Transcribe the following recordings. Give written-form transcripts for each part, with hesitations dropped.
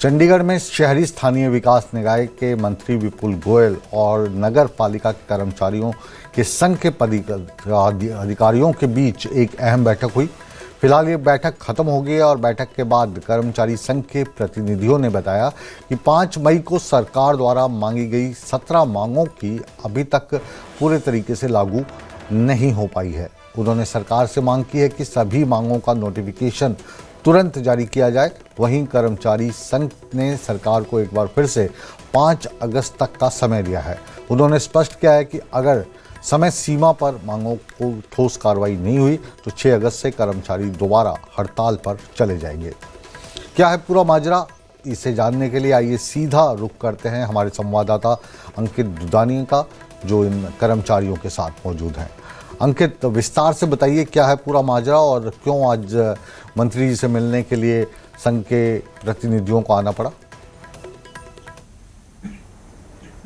चंडीगढ़ में शहरी स्थानीय विकास निकाय के मंत्री विपुल गोयल और नगर पालिका के कर्मचारियों के संघ के अधिकारियों के बीच एक अहम बैठक हुई। फिलहाल ये बैठक खत्म हो गई है और बैठक के बाद कर्मचारी संघ के प्रतिनिधियों ने बताया कि 5 मई को सरकार द्वारा मांगी गई 17 मांगों की अभी तक पूरे तरीके से लागू नहीं हो पाई है। उन्होंने सरकार से मांग की है कि सभी मांगों का नोटिफिकेशन तुरंत जारी किया जाए। वहीं कर्मचारी संघ ने सरकार को एक बार फिर से 5 अगस्त तक का समय दिया है। उन्होंने स्पष्ट किया है कि अगर समय सीमा पर मांगों को ठोस कार्रवाई नहीं हुई तो 6 अगस्त से कर्मचारी दोबारा हड़ताल पर चले जाएंगे। क्या है पूरा माजरा, इसे जानने के लिए आइए सीधा रुख करते हैं हमारे संवाददाता अंकित दुदानी का, जो इन कर्मचारियों के साथ मौजूद हैं। अंकित, विस्तार से बताइए क्या है पूरा माजरा और क्यों आज मंत्री जी से मिलने के लिए संघ के प्रतिनिधियों को आना पड़ा?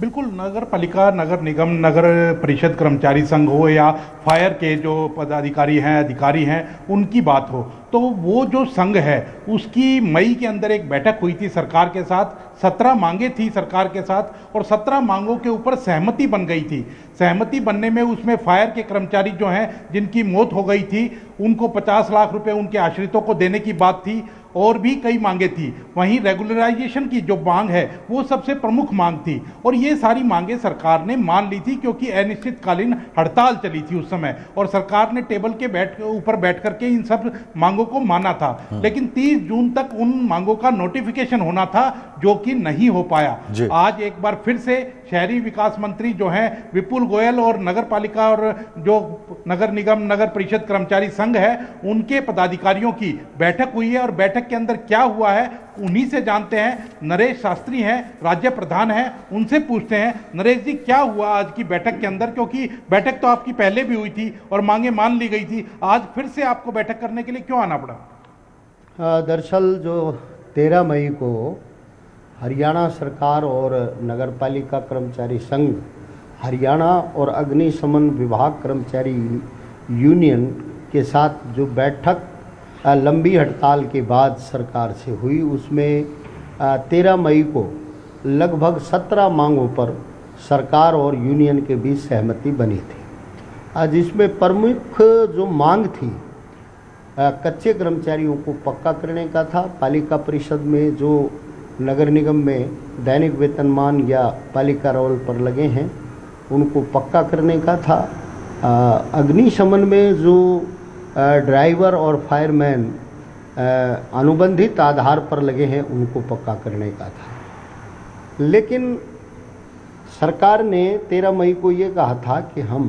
बिल्कुल, नगर पालिका, नगर निगम, नगर परिषद कर्मचारी संघ हो या फायर के जो पदाधिकारी हैं, अधिकारी हैं, उनकी बात हो, तो वो जो संघ है उसकी मई के अंदर एक बैठक हुई थी सरकार के साथ। 17 मांगे थी सरकार के साथ और 17 मांगों के ऊपर सहमति बन गई थी। सहमति बनने में उसमें फायर के कर्मचारी जो हैं जिनकी मौत हो गई थी उनको 50 लाख रुपए उनके आश्रितों को देने की बात थी और भी कई मांगे थी। वहीं रेगुलराइजेशन की जो मांग है वो सबसे प्रमुख मांग थी और ये सारी मांगे सरकार ने मान ली थी क्योंकि अनिश्चितकालीन हड़ताल चली थी उस समय और सरकार ने टेबल के ऊपर बैठ करके इन सब मांगों को माना था। लेकिन 30 जून तक उन मांगों का नोटिफिकेशन होना था जो कि नहीं हो पाया। आज एक बार फिर से शहरी विकास मंत्री जो हैं विपुल गोयल और नगर पालिका और जो नगर निगम, नगर परिषद कर्मचारी संघ है उनके पदाधिकारियों की बैठक हुई है और बैठक के अंदर क्या हुआ है उन्हीं से जानते हैं। नरेश शास्त्री हैं, राज्य प्रधान हैं, उनसे पूछते हैं। नरेश जी, क्या हुआ आज की बैठक के अंदर, क्योंकि बैठक तो आपकी पहले भी हुई थी और मांगे मान ली गई थी, आज फिर से आपको बैठक करने के लिए क्यों आना पड़ा? दरअसल जो 13 मई को हरियाणा सरकार और नगर पालिका कर्मचारी संघ, हरियाणा और अग्निशमन विभाग कर्मचारी यूनियन के साथ जो बैठक लंबी हड़ताल के बाद सरकार से हुई, उसमें 13 मई को लगभग 17 मांगों पर सरकार और यूनियन के बीच सहमति बनी थी। जिसमें प्रमुख जो मांग थी कच्चे कर्मचारियों को पक्का करने का था। पालिका परिषद में जो नगर निगम में दैनिक वेतनमान या पालिका रोल पर लगे हैं उनको पक्का करने का था। अग्निशमन में जो ड्राइवर और फायरमैन अनुबंधित आधार पर लगे हैं उनको पक्का करने का था। लेकिन सरकार ने 13 मई को ये कहा था कि हम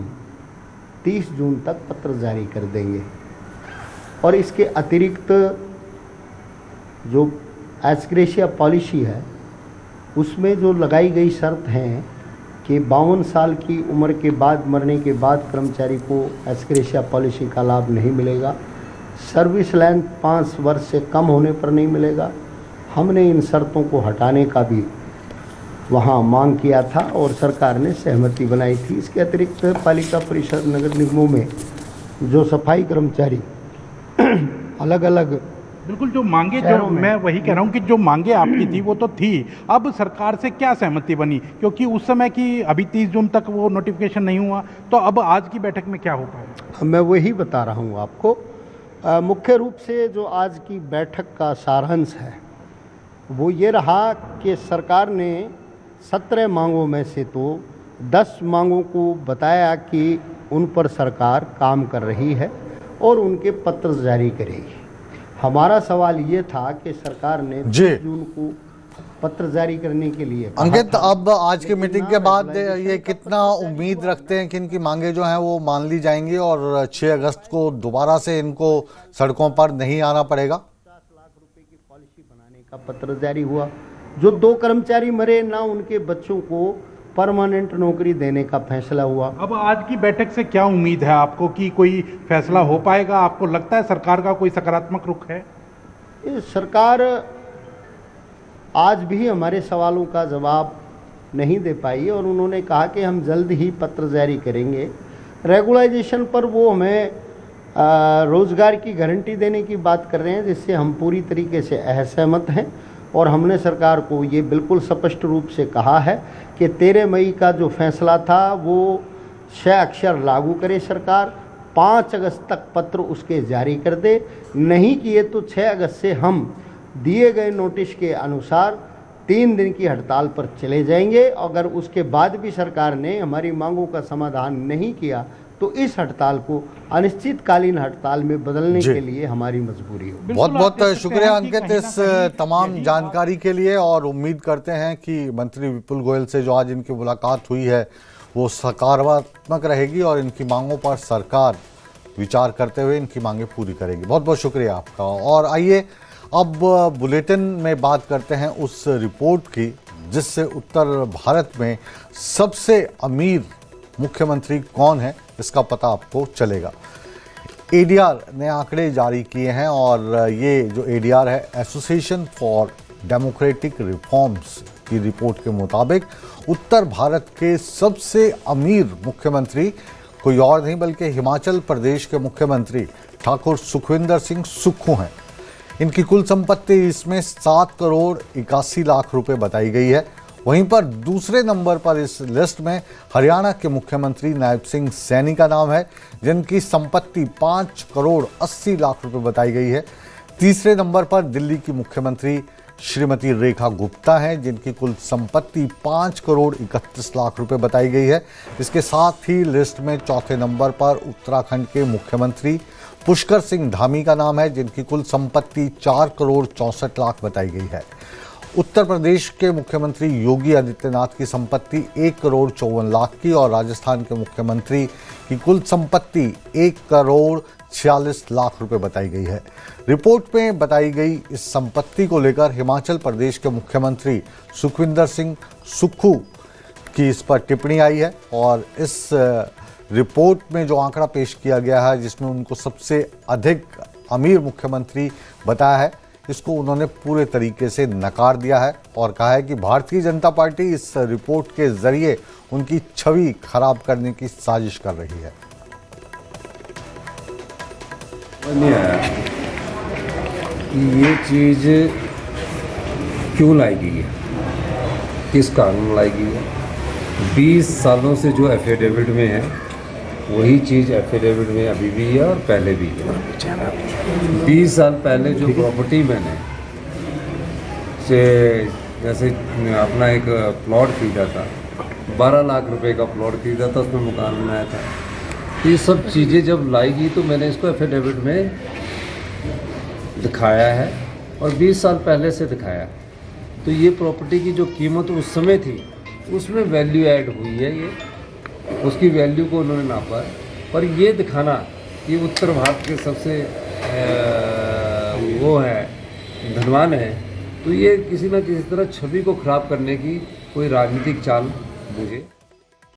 30 जून तक पत्र जारी कर देंगे और इसके अतिरिक्त जो एस्क्रेशिया पॉलिसी है उसमें जो लगाई गई शर्त है कि 52 साल की उम्र के बाद मरने के बाद कर्मचारी को एस्क्रेशिया पॉलिसी का लाभ नहीं मिलेगा। सर्विस लेंथ 5 वर्ष से कम होने पर नहीं मिलेगा। हमने इन शर्तों को हटाने का भी वहाँ मांग किया था और सरकार ने सहमति बनाई थी। इसके अतिरिक्त पालिका परिषद, नगर निगमों में जो सफाई कर्मचारी अलग अलग, बिल्कुल, जो मांगे, जो मैं वही कह रहा हूँ कि जो मांगे आपकी थी वो तो थी, अब सरकार से क्या सहमति बनी? क्योंकि उस समय की अभी 30 जून तक वो नोटिफिकेशन नहीं हुआ, तो अब आज की बैठक में क्या हो पाएगा? मैं वही बता रहा हूँ आपको। मुख्य रूप से जो आज की बैठक का सारांश है वो ये रहा कि सरकार ने 17 मांगों में से तो 10 मांगों को बताया कि उन पर सरकार काम कर रही है और उनके पत्र जारी करेगी। हमारा सवाल ये था कि सरकार ने 30 जून को पत्र जारी करने के लिए अंकित, अब आज की मीटिंग के बाद ये कितना उम्मीद रखते हैं कि इनकी मांगे जो हैं वो मान ली जाएंगी और 6 अगस्त को दोबारा से इनको सड़कों पर नहीं आना पड़ेगा? 50 लाख रुपए की पॉलिसी बनाने का पत्र जारी हुआ। जो 2 कर्मचारी मरे ना, उनके बच्चों को परमानेंट नौकरी देने का फैसला हुआ। अब आज की बैठक से क्या उम्मीद है आपको कि कोई फैसला हो पाएगा? आपको लगता है सरकार का कोई सकारात्मक रुख है? सरकार आज भी हमारे सवालों का जवाब नहीं दे पाई और उन्होंने कहा कि हम जल्द ही पत्र जारी करेंगे। रेगुलाइजेशन पर वो हमें रोज़गार की गारंटी देने की बात कर रहे हैं, जिससे हम पूरी तरीके से असहमत हैं और हमने सरकार को ये बिल्कुल स्पष्ट रूप से कहा है कि 13 मई का जो फैसला था वो 6 अक्षर लागू करे सरकार, 5 अगस्त तक पत्र उसके जारी कर दे, नहीं किए तो 6 अगस्त से हम दिए गए नोटिस के अनुसार 3 दिन की हड़ताल पर चले जाएंगे। अगर उसके बाद भी सरकार ने हमारी मांगों का समाधान नहीं किया तो इस हड़ताल को अनिश्चितकालीन हड़ताल में बदलने के लिए हमारी मजबूरी हो। बहुत बहुत शुक्रिया अंकित इस तमाम जानकारी के लिए, और उम्मीद करते हैं कि मंत्री विपुल गोयल से जो आज इनकी मुलाकात हुई है वो सकारात्मक रहेगी और इनकी मांगों पर सरकार विचार करते हुए इनकी मांगें पूरी करेगी। बहुत बहुत शुक्रिया आपका। और आइए अब बुलेटिन में बात करते हैं उस रिपोर्ट की जिससे उत्तर भारत में सबसे अमीर मुख्यमंत्री कौन है इसका पता आपको चलेगा। एडीआर ने आंकड़े जारी किए हैं और ये जो एडीआर है एसोसिएशन फॉर डेमोक्रेटिक रिफॉर्म्स की रिपोर्ट के मुताबिक उत्तर भारत के सबसे अमीर मुख्यमंत्री कोई और नहीं बल्कि हिमाचल प्रदेश के मुख्यमंत्री ठाकुर सुखविंदर सिंह सुक्खू हैं। इनकी कुल संपत्ति इसमें 7 करोड़ 81 लाख रुपए बताई गई है। वहीं पर दूसरे नंबर पर इस लिस्ट में हरियाणा के मुख्यमंत्री नायब सिंह सैनी का नाम है जिनकी संपत्ति 5 करोड़ 80 लाख रुपए बताई गई है। तीसरे नंबर पर दिल्ली की मुख्यमंत्री श्रीमती रेखा गुप्ता हैं जिनकी कुल संपत्ति 5 करोड़ 31 लाख रुपए बताई गई है। इसके साथ ही लिस्ट में चौथे नंबर पर उत्तराखंड के मुख्यमंत्री पुष्कर सिंह धामी का नाम है जिनकी कुल संपत्ति 4 करोड़ 64 लाख बताई गई है। उत्तर प्रदेश के मुख्यमंत्री योगी आदित्यनाथ की संपत्ति 1 करोड़ 54 लाख की और राजस्थान के मुख्यमंत्री की कुल संपत्ति 1 करोड़ 46 लाख रुपए बताई गई है। रिपोर्ट में बताई गई इस संपत्ति को लेकर हिमाचल प्रदेश के मुख्यमंत्री सुखविंदर सिंह सुक्खू की इस पर टिप्पणी आई है और इस रिपोर्ट में जो आंकड़ा पेश किया गया है जिसमें उनको सबसे अधिक अमीर मुख्यमंत्री बताया है इसको उन्होंने पूरे तरीके से नकार दिया है और कहा है कि भारतीय जनता पार्टी इस रिपोर्ट के जरिए उनकी छवि खराब करने की साजिश कर रही है। नहीं आया कि ये चीज़ क्यों लाई गई है, किस कारण लाई गई है। 20 सालों से जो एफिडेविट में है वही चीज़ एफिडेविट में अभी भी है और पहले भी है। 20 साल पहले जो प्रॉपर्टी मैंने से जैसे अपना एक प्लॉट खरीदा था, 12 लाख रुपए का प्लॉट खरीदा था, उसमें मकान बनाया था। तो ये सब चीज़ें जब लाएगी तो मैंने इसको एफिडेविट में दिखाया है और 20 साल पहले से दिखाया। तो ये प्रॉपर्टी की जो कीमत उस समय थी उसमें वैल्यू ऐड हुई है, ये उसकी वैल्यू को उन्होंने नापा है। पर ये दिखाना कि उत्तर भारत के सबसे वो है धनवान है, तो ये किसी न किसी तरह छवि को खराब करने की कोई राजनीतिक चाल मुझे